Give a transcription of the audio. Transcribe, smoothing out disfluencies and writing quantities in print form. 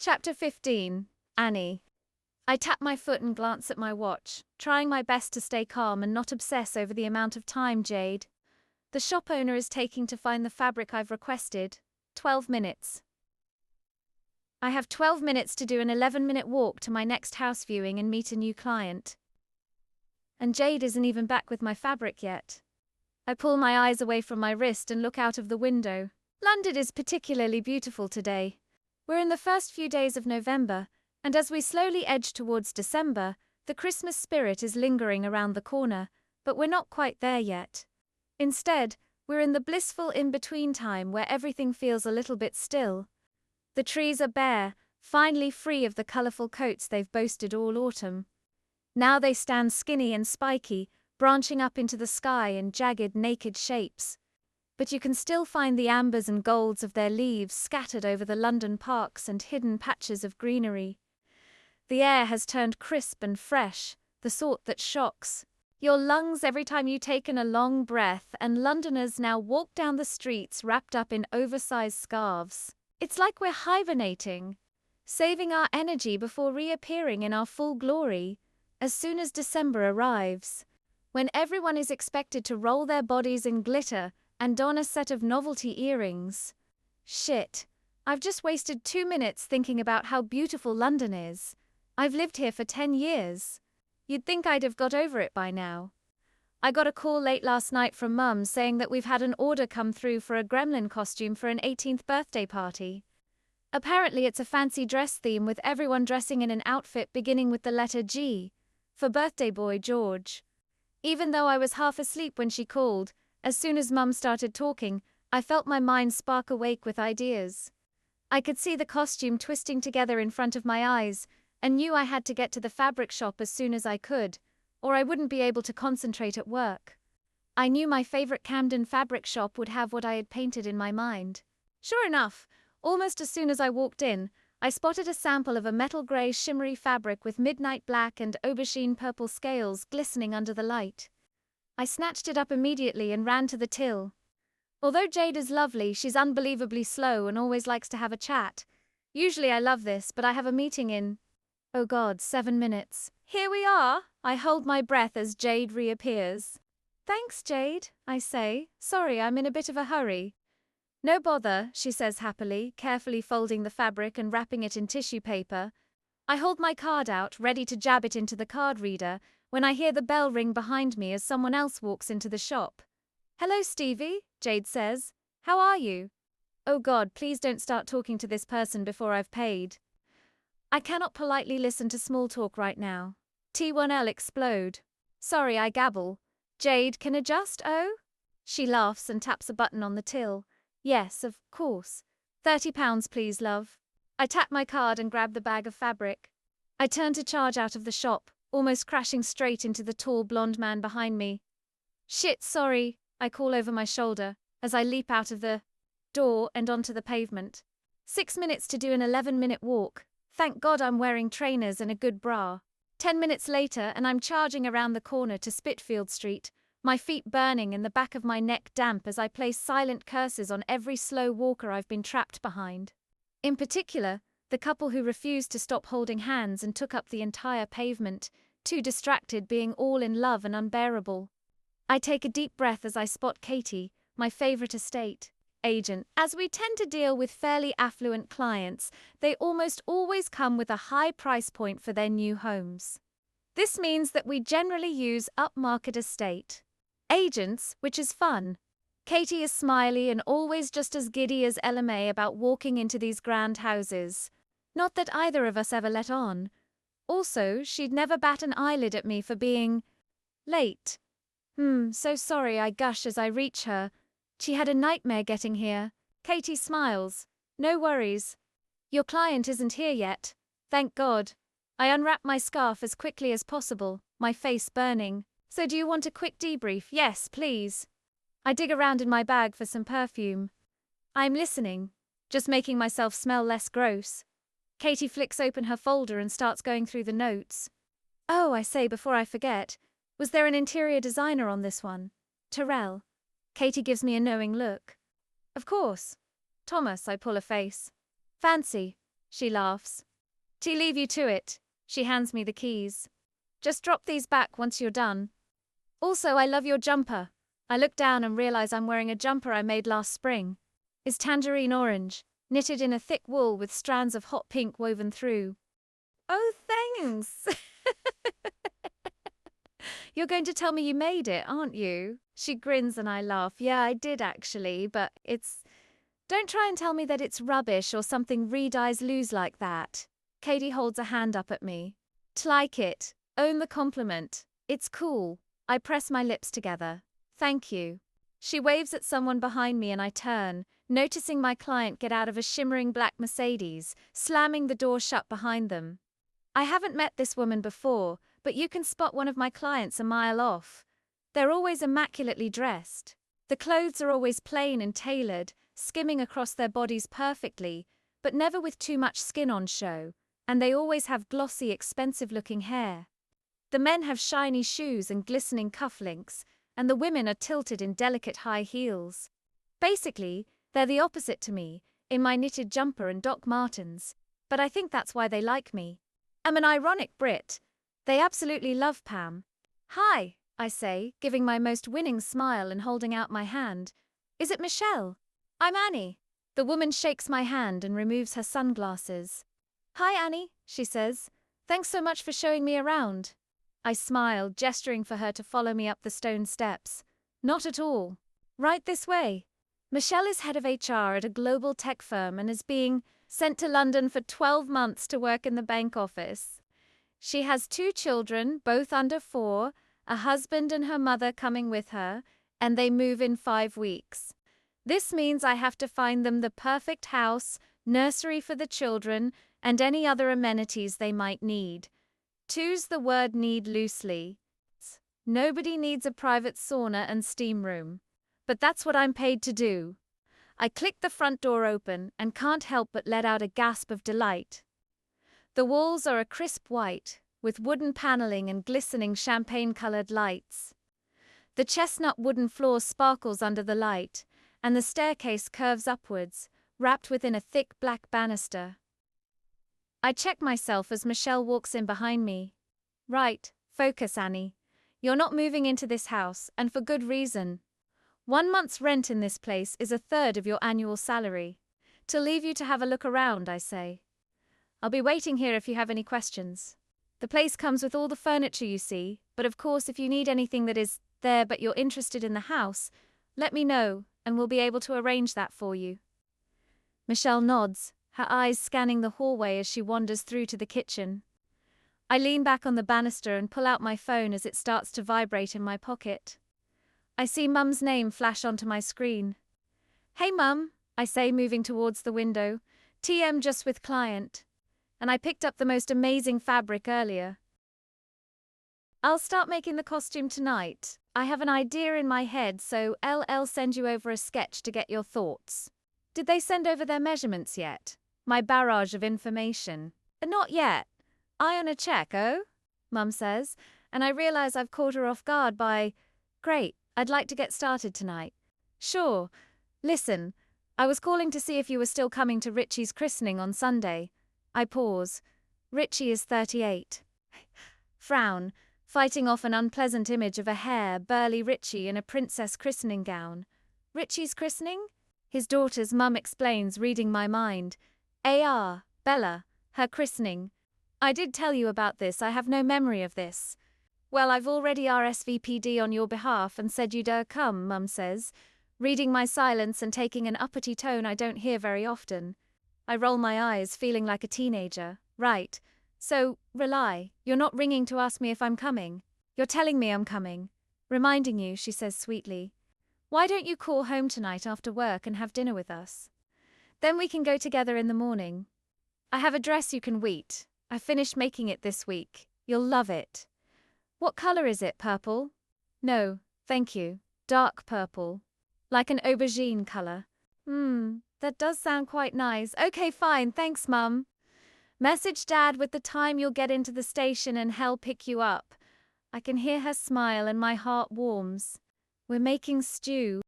Chapter 15. Annie. I tap my foot and glance at my watch, trying my best to stay calm and not obsess over the amount of time, Jade. The shop owner is taking to find the fabric I've requested. 12 minutes. I have 12 minutes to do an 11-minute walk to my next house viewing and meet a new client. And Jade isn't even back with my fabric yet. I pull my eyes away from my wrist and look out of the window. London is particularly beautiful today. We're in the first few days of November, and as we slowly edge towards December, the Christmas spirit is lingering around the corner, but we're not quite there yet. Instead, we're in the blissful in-between time where everything feels a little bit still. The trees are bare, finally free of the colourful coats they've boasted all autumn. Now they stand skinny and spiky, branching up into the sky in jagged, naked shapes. But you can still find the ambers and golds of their leaves scattered over the London parks and hidden patches of greenery. The air has turned crisp and fresh, the sort that shocks your lungs every time you take in a long breath, and Londoners now walk down the streets wrapped up in oversized scarves. It's like we're hibernating, saving our energy before reappearing in our full glory as soon as December arrives, when everyone is expected to roll their bodies in glitter and don a set of novelty earrings. Shit, I've just wasted 2 minutes thinking about how beautiful London is. I've lived here for 10 years. You'd think I'd have got over it by now. I got a call late last night from Mum saying that we've had an order come through for a gremlin costume for an 18th birthday party. Apparently it's a fancy dress theme with everyone dressing in an outfit beginning with the letter G, for birthday boy George. Even though I was half asleep when she called, as soon as Mum started talking, I felt my mind spark awake with ideas. I could see the costume twisting together in front of my eyes, and knew I had to get to the fabric shop as soon as I could, or I wouldn't be able to concentrate at work. I knew my favorite Camden fabric shop would have what I had painted in my mind. Sure enough, almost as soon as I walked in, I spotted a sample of a metal grey shimmery fabric with midnight black and aubergine purple scales glistening under the light. I snatched it up immediately and ran to the till. Although Jade is lovely, she's unbelievably slow and always likes to have a chat. Usually I love this, but I have a meeting in, oh God, 7 minutes. Here we are! I hold my breath as Jade reappears. Thanks, Jade, I say. Sorry, I'm in a bit of a hurry. No bother, she says happily, carefully folding the fabric and wrapping it in tissue paper. I hold my card out, ready to jab it into the card reader, when I hear the bell ring behind me as someone else walks into the shop. Hello, Stevie, Jade says. How are you? Oh God, please don't start talking to this person before I've paid. I cannot politely listen to small talk right now. T1L explode. Sorry, I gabble. Jade can adjust, oh? She laughs and taps a button on the till. Yes, of course. £30, please, love. I tap my card and grab the bag of fabric. I turn to charge out of the shop, almost crashing straight into the tall blonde man behind me. Shit, sorry, I call over my shoulder as I leap out of the door and onto the pavement. 6 minutes to do an 11-minute walk. Thank God I'm wearing trainers and a good bra. 10 minutes later and I'm charging around the corner to Spitfield Street, my feet burning and the back of my neck damp as I place silent curses on every slow walker I've been trapped behind. In particular, the couple who refused to stop holding hands and took up the entire pavement, too distracted being all in love and unbearable. I take a deep breath as I spot Katie, my favorite estate agent. As we tend to deal with fairly affluent clients, they almost always come with a high price point for their new homes. This means that we generally use upmarket estate agents, which is fun. Katie is smiley and always just as giddy as LMA about walking into these grand houses. Not that either of us ever let on. Also, she'd never bat an eyelid at me for being late. So sorry, I gush as I reach her. She had a nightmare getting here. Katie smiles. No worries. Your client isn't here yet. Thank God. I unwrap my scarf as quickly as possible, my face burning. So do you want a quick debrief? Yes, please. I dig around in my bag for some perfume. I'm listening, just making myself smell less gross. Katie flicks open her folder and starts going through the notes. Oh, I say before I forget, was there an interior designer on this one? Terrell. Katie gives me a knowing look. Of course. Thomas, I pull a face. Fancy. She laughs. "To leave you to it." She hands me the keys. "Just drop these back once you're done. Also, I love your jumper." I look down and realize I'm wearing a jumper I made last spring. It's tangerine orange, knitted in a thick wool with strands of hot pink woven through. "Oh, thanks." "You're going to tell me you made it, aren't you?" She grins and I laugh. "Yeah, I did actually, but it's... Don't try and tell me that it's rubbish or something Reed eyes lose like that." Katie holds a hand up at me. "T'like it. Own the compliment. It's cool." I press my lips together. "Thank you." She waves at someone behind me and I turn, noticing my client get out of a shimmering black Mercedes, slamming the door shut behind them. I haven't met this woman before, but you can spot one of my clients a mile off. They're always immaculately dressed. The clothes are always plain and tailored, skimming across their bodies perfectly, but never with too much skin on show, and they always have glossy, expensive-looking hair. The men have shiny shoes and glistening cufflinks, and the women are tilted in delicate high heels. Basically, they're the opposite to me, in my knitted jumper and Doc Martens, but I think that's why they like me. I'm an ironic Brit. They absolutely love Pam. "Hi," I say, giving my most winning smile and holding out my hand. "Is it Michelle?" "I'm Annie." The woman shakes my hand and removes her sunglasses. "Hi, Annie," she says. "Thanks so much for showing me around." I smile, gesturing for her to follow me up the stone steps. "Not at all. Right this way." Michelle is head of HR at a global tech firm and is being sent to London for 12 months to work in the bank office. She has 2 children, both under 4, a husband and her mother coming with her, and they move in 5 weeks. This means I have to find them the perfect house, nursery for the children, and any other amenities they might need. Choose the word need loosely. Nobody needs a private sauna and steam room. But that's what I'm paid to do. I click the front door open and can't help but let out a gasp of delight. The walls are a crisp white, with wooden paneling and glistening champagne-colored lights. The chestnut wooden floor sparkles under the light, and the staircase curves upwards, wrapped within a thick black banister. I check myself as Michelle walks in behind me. "Right, focus, Annie. You're not moving into this house, and for good reason. 1 month's rent in this place is 1/3 of your annual salary. To leave you to have a look around, I say. I'll be waiting here if you have any questions. The place comes with all the furniture you see, but of course if you need anything that is there but you're interested in the house, let me know, and we'll be able to arrange that for you." Michelle nods, her eyes scanning the hallway as she wanders through to the kitchen. I lean back on the banister and pull out my phone as it starts to vibrate in my pocket. I see Mum's name flash onto my screen. "Hey, Mum," I say, moving towards the window. "TM just with client. And I picked up the most amazing fabric earlier. I'll start making the costume tonight. I have an idea in my head, so I'll send you over a sketch to get your thoughts." Did they send over their measurements yet? My barrage of information. "Not yet. Eye on a check, oh?" Mum says, and I realize I've caught her off guard by, "Great, I'd like to get started tonight." "Sure. Listen, I was calling to see if you were still coming to Richie's christening on Sunday." I pause. Richie is 38. Frown, fighting off an unpleasant image of a hare, burly Richie in a princess christening gown. "Richie's christening?" His daughter's mum explains, reading my mind. "AR, Bella, her christening. I did tell you about this, I have no memory of this." "Well, I've already RSVP'd on your behalf and said you'd come," Mum says, reading my silence and taking an uppity tone I don't hear very often. I roll my eyes, feeling like a teenager. "Right. So, rely. You're not ringing to ask me if I'm coming. You're telling me I'm coming. Reminding you," she says sweetly. "Why don't you call home tonight after work and have dinner with us? Then we can go together in the morning. I have a dress you can wheat. I finished making it this week. You'll love it." "What color is it, purple?" "No, thank you. Dark purple. Like an aubergine color." That does sound quite nice. Okay, fine, thanks, Mum. Message Dad with the time you'll get into the station and he'll pick you up." I can hear her smile and my heart warms. We're making stew.